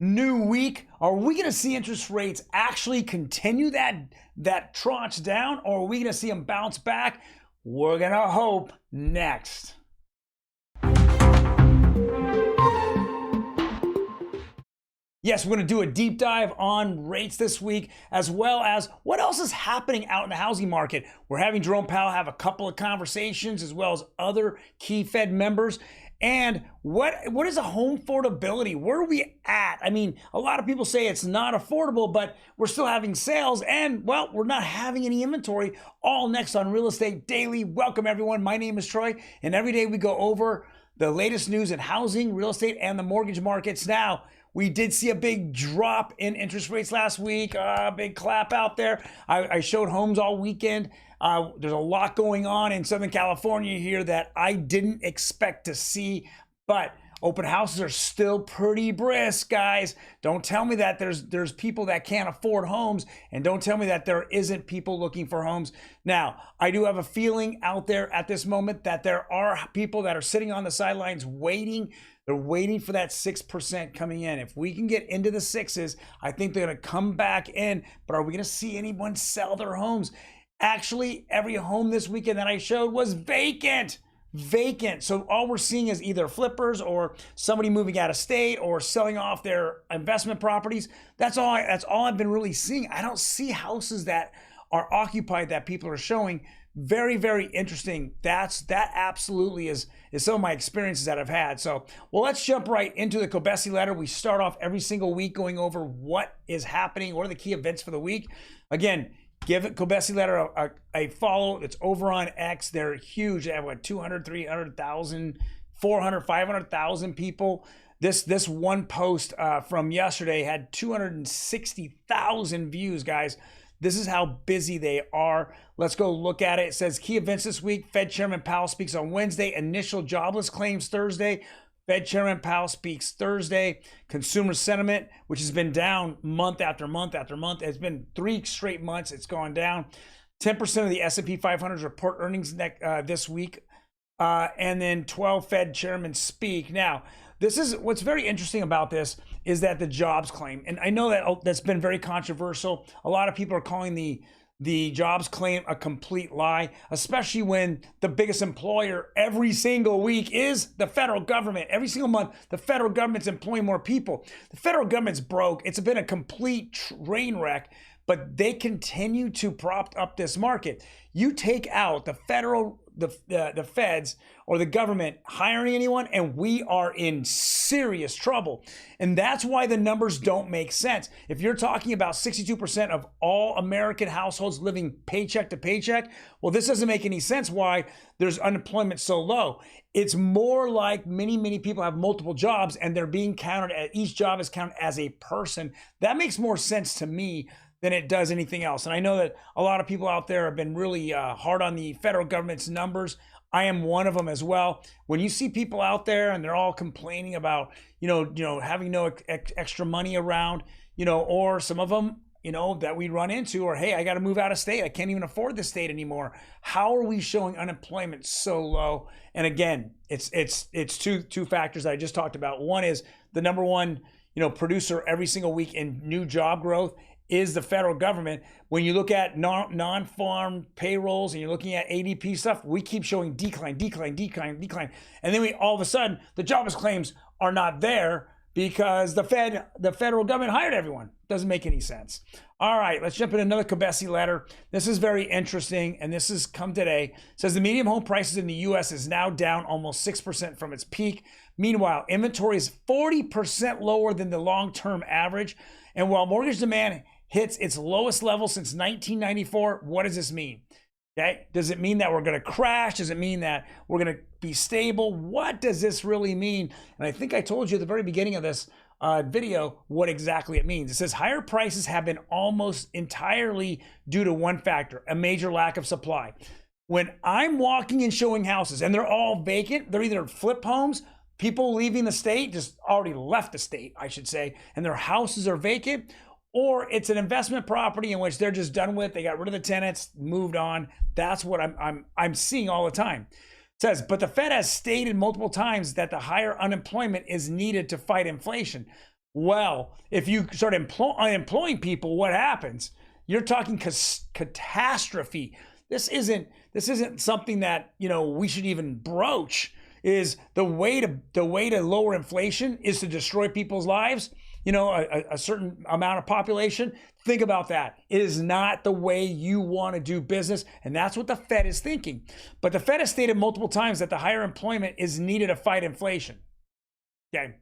New week. Are we going to see interest rates actually continue that tranche down, or are we going to see them bounce back? We're going to hope next. Yes, we're going to do a deep dive on rates this week, as well as what else is happening out in the housing market. We're having Jerome Powell have a couple of conversations, as well as other key Fed members. And what is a home affordability? Where are we at? I mean, a lot of people say it's not affordable, but we're still having sales, and well, we're not having any inventory. All next on Real Estate Daily. Welcome everyone. My name is Troy, and every day we go over the latest news in housing, real estate, and the mortgage markets. Now, we did see a big drop in interest rates last week, big clap out there. I showed homes all weekend. There's a lot going on in Southern California here that I didn't expect to see, but open houses are still pretty brisk, guys. Don't tell me that there's people that can't afford homes, and don't tell me that there isn't people looking for homes. Now, I do have a feeling out there at this moment that there are people that are sitting on the sidelines waiting. They're waiting for that 6% coming in. If we can get into the sixes, I think they're going to come back in. But are we going to see anyone sell their homes? Actually, every home this weekend that I showed was vacant. So all we're seeing is either flippers or somebody moving out of state or selling off their investment properties. That's all I've been really seeing. I don't see houses that are occupied that people are showing. Very, very interesting. That absolutely is some of my experiences that I've had. So, well, let's jump right into the Kobesi letter. We start off every single week going over what is happening, what are the key events for the week. Again, give it Kobesi letter a follow. It's over on X. They're huge. They have what, 200, 300,000, 400, 500,000 people. This one post from yesterday had 260,000 views, guys. This is how busy they are. Let's go look at it. It says key events this week. Fed Chairman Powell speaks on Wednesday. Initial jobless claims Thursday. Fed Chairman Powell speaks Thursday. Consumer sentiment, which has been down month after month after month. It's been 3 straight months. It's gone down. 10% of the S&P 500 report earnings this week. And then 12 Fed chairmen speak. Now, this is what's very interesting about this is that the jobs claim, and I know that that's been very controversial. A lot of people are calling the jobs claim a complete lie, especially when the biggest employer every single week is the federal government. Every single month, the federal government's employing more people. The federal government's broke. It's been a complete train wreck, but they continue to prop up this market. You take out the the feds or the government hiring anyone, and we are in serious trouble. And that's why the numbers don't make sense. If you're talking about 62% of all American households living paycheck to paycheck, well, this doesn't make any sense why there's unemployment so low. It's more like many people have multiple jobs and they're being counted, each job is counted as a person. That makes more sense to me than it does anything else. And I know that a lot of people out there have been really hard on the federal government's numbers. I am one of them as well. When you see people out there and they're all complaining about, having no extra money around, or some of them, that we run into, or, hey, I got to move out of state. I can't even afford this state anymore. How are we showing unemployment so low? And again, it's two factors that I just talked about. One is the number one, producer every single week in new job growth is the federal government. When you look at non-farm payrolls and you're looking at ADP stuff, we keep showing decline. And then all of a sudden, the jobless claims are not there because the federal government hired everyone. Doesn't make any sense. All right, let's jump into another Kobesi letter. This is very interesting, and this has come today. It says the median home prices in the U.S. is now down almost 6% from its peak. Meanwhile, inventory is 40% lower than the long-term average. And while mortgage demand hits its lowest level since 1994, what does this mean? Okay, does it mean that we're going to crash? Does it mean that we're going to be stable? What does this really mean? And I think I told you at the very beginning of this video what exactly it means. It says higher prices have been almost entirely due to one factor, a major lack of supply. When I'm walking and showing houses and they're all vacant, they're either flip homes, people leaving the state, just already left the state, I should say, and their houses are vacant, or it's an investment property in which they're just done with. They got rid of the tenants, moved on. That's what I'm seeing all the time. It says, but the Fed has stated multiple times that the higher unemployment is needed to fight inflation. Well, if you start unemploying people, what happens? You're talking catastrophe. This isn't something that we should even broach. Is the way to lower inflation is to destroy people's lives? A certain amount of population. Think about that. It is not the way you want to do business, and that's what the Fed is thinking. But the Fed has stated multiple times that the higher employment is needed to fight inflation. Okay.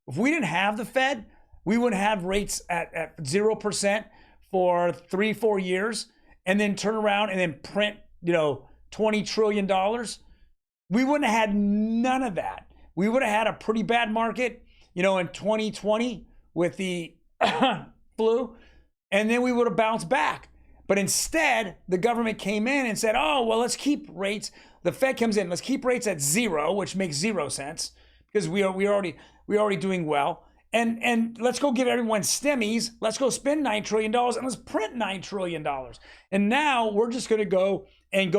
If we didn't have the Fed, we would have rates at 0% for 3-4 years and then turn around and then print, $20 trillion. We wouldn't have had none of that. We would have had a pretty bad market, in 2020 with the flu, and then we would have bounced back. But instead, the government came in and said, oh, well, let's keep rates. The Fed comes in, let's keep rates at 0, which makes 0 sense because we're already doing well. And let's go give everyone stimmies. Let's go spend $9 trillion and let's print $9 trillion. And now we're just going to go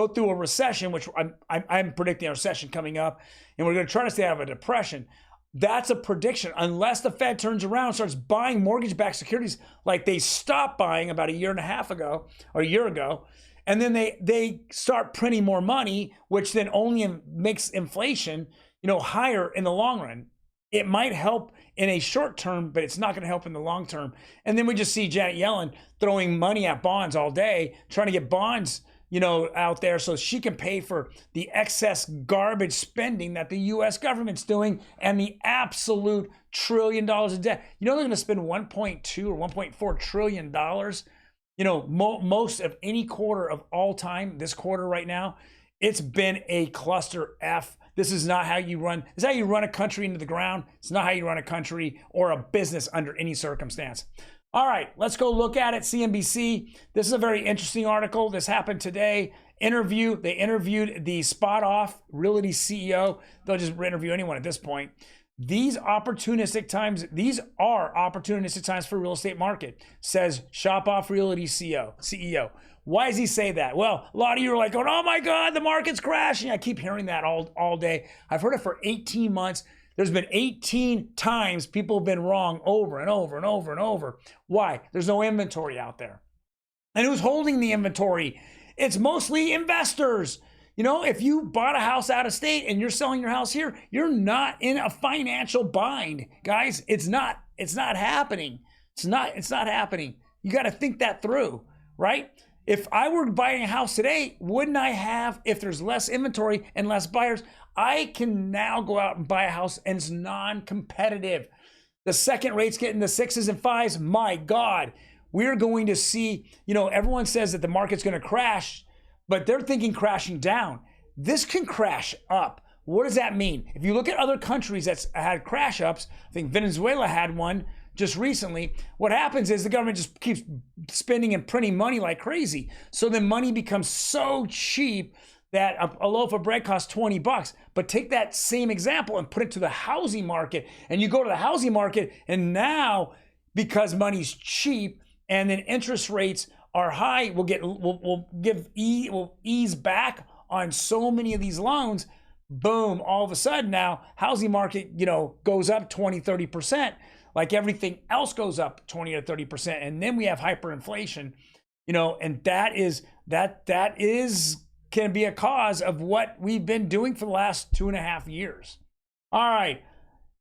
through a recession, which I'm predicting a recession coming up, and we're going to try to stay out of a depression. That's a prediction. Unless the Fed turns around and starts buying mortgage-backed securities like they stopped buying about a year and a half ago or a year ago, and then they start printing more money, which then only makes inflation, higher in the long run. It might help in a short term, but it's not going to help in the long term. And then we just see Janet Yellen throwing money at bonds all day, trying to get bonds, out there so she can pay for the excess garbage spending that the U.S. government's doing and the absolute $1 trillion of debt. They're going to spend 1.2 or 1.4 trillion dollars. Most of any quarter of all time, this quarter right now, it's been a cluster F. This is not how you run. This is how you run a country into the ground. It's not how you run a country or a business under any circumstance. All right, let's go look at it. CNBC. This is a very interesting article. This happened today. They interviewed the Spot Off Realty CEO. They'll just interview anyone at this point. These are opportunistic times for real estate market, says Shop Off Realty CEO. Why does he say that? Well, a lot of you are like going, oh my God, the market's crashing. I keep hearing that all day. I've heard it for 18 months. There's been 18 times people have been wrong over and over and over and over. Why? There's no inventory out there. And who's holding the inventory? It's mostly investors. If you bought a house out of state and you're selling your house here, you're not in a financial bind, guys. It's not happening. It's not happening. You got to think that through, right? If I were buying a house today, wouldn't I have, if there's less inventory and less buyers, I can now go out and buy a house and it's non-competitive. The second rate's getting the 6s and 5s. My God, we're going to see, everyone says that the market's going to crash, but they're thinking crashing down. This can crash up. What does that mean? If you look at other countries that's had crash ups, I think Venezuela had one just recently. What happens is the government just keeps spending and printing money like crazy. So then money becomes so cheap that a loaf of bread costs $20. But take that same example and put it to the housing market. And you go to the housing market, and now because money's cheap and then interest rates are high, we'll ease back on so many of these loans. Boom, all of a sudden now housing market, goes up 20, 30%. Like everything else goes up 20 or 30%. And then we have hyperinflation, and that can be a cause of what we've been doing for the last 2.5 years. All right.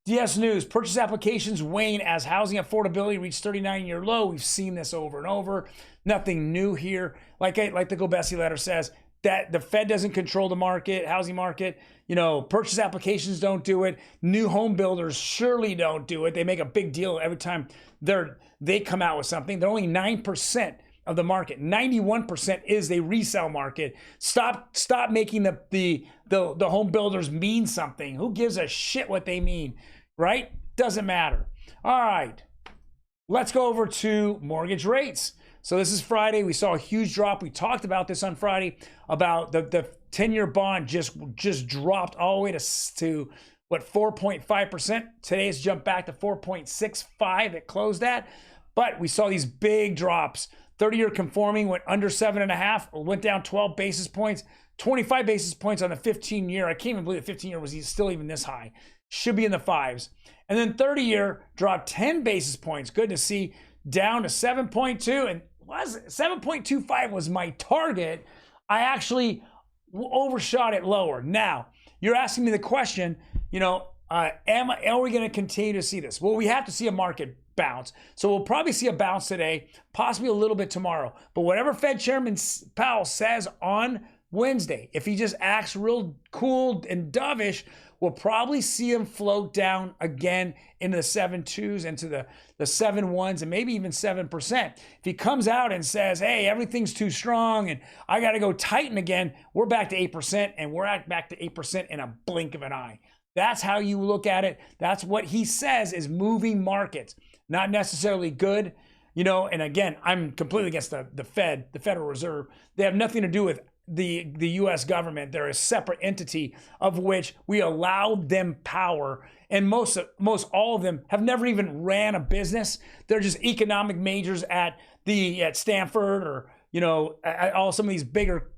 DS News, purchase applications wane as housing affordability reached 39-year low. We've seen this over and over. Nothing new here. Like the Gobesi letter says, that the Fed doesn't control the market, housing market. Purchase applications don't do it. New home builders surely don't do it. They make a big deal every time they come out with something. They're only 9% of the market. 91% is a resale market. Stop making the home builders mean something. Who gives a shit what they mean, right? Doesn't matter. All right, let's go over to mortgage rates. So this is Friday. We saw a huge drop. We talked about this on Friday about the 10-year bond just dropped all the way to what, 4.5%. Today it's jumped back to 4.65. It closed at. But we saw these big drops. 30-year conforming went under 7.5, went down 12 basis points, 25 basis points on the 15-year. I can't even believe the 15-year was still even this high. Should be in the 5s. And then 30-year dropped 10 basis points. Good to see, down to 7.2. And 7.25 was my target. I actually overshot it lower. Now, you're asking me the question, are we going to continue to see this? Well, we have to see a market bounce. So we'll probably see a bounce today, possibly a little bit tomorrow. But whatever Fed Chairman Powell says on Wednesday, if he just acts real cool and dovish, we'll probably see him float down again into the 7.2s, into the 7.1s, and maybe even 7%. If he comes out and says, hey, everything's too strong and I got to go tighten again, we're back to 8%, and we're back to 8% in a blink of an eye. That's how you look at it. That's what he says is moving markets. Not necessarily good, and again, I'm completely against the Fed, the Federal Reserve. They have nothing to do with the U.S. government. They're a separate entity of which we allow them power, and most all of them have never even ran a business. They're just economic majors at Stanford or at all some of these bigger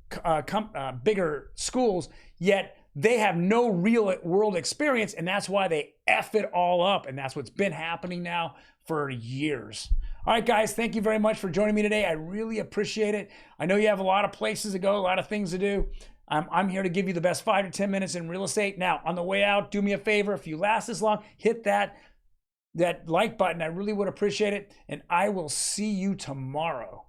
schools. Yet they have no real world experience, and that's why they F it all up, and that's what's been happening now for years. All right, guys, thank you very much for joining me today. I really appreciate it. I know you have a lot of places to go, a lot of things to do. I'm here to give you the best 5 to 10 minutes in real estate. Now, on the way out, do me a favor. If you last this long, hit that like button. I really would appreciate it, and I will see you tomorrow.